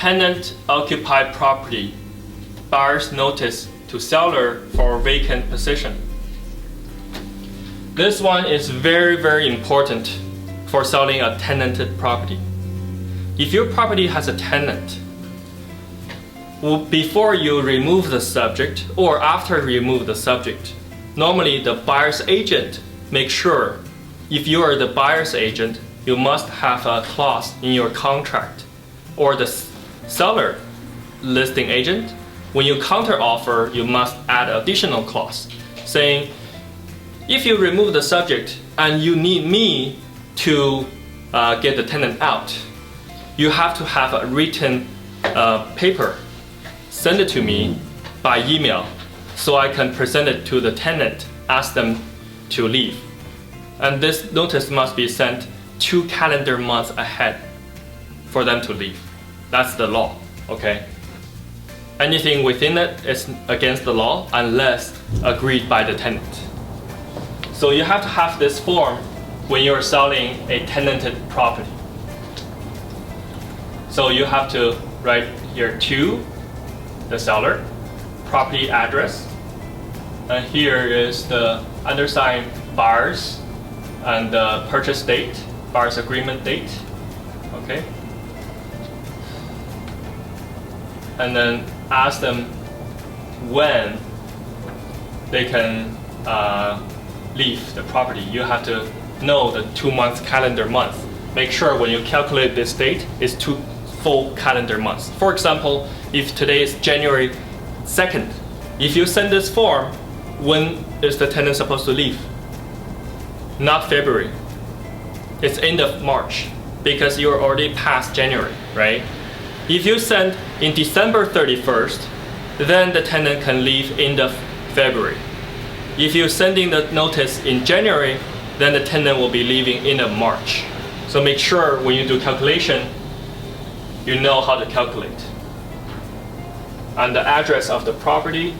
tenant occupied property, buyer's notice to seller for vacant position. This one is very important for selling a tenanted property. If your property has a tenant, before you remove the subject or after you remove the subject, normally the buyer's agent makes sure, if you are the buyer's agent, you must have a clause in your contract, or the seller listing agent, when you counteroffer, you must add additional clause saying, if you remove the subject and you need me to get the tenant out, you have to have a written paper, send it to me by email so I can present it to the tenant, ask them to leave. And this notice must be sent 2 calendar months ahead for them to leave. That's the law, okay? Anything within it is against the law unless agreed by the tenant. So you have to have this form when you're selling a tenanted property. So you have to write here to the seller, property address, and here is the undersigned buyers and the purchase date, buyer's agreement date, okay? And then ask them when they can leave the property. You have to know the 2 months calendar month. Make sure when you calculate this date, it's 2 full calendar months. For example, if today is January 2nd, if you send this form, when is the tenant supposed to leave? Not February. It's end of March because you're already past January, right? If you send in December 31st, then the tenant can leave end of February. If you're sending the notice in January, then the tenant will be leaving end of March. So make sure when you do calculation, you know how to calculate. And the address of the property,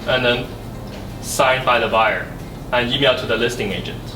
and then signed by the buyer and email to the listing agent.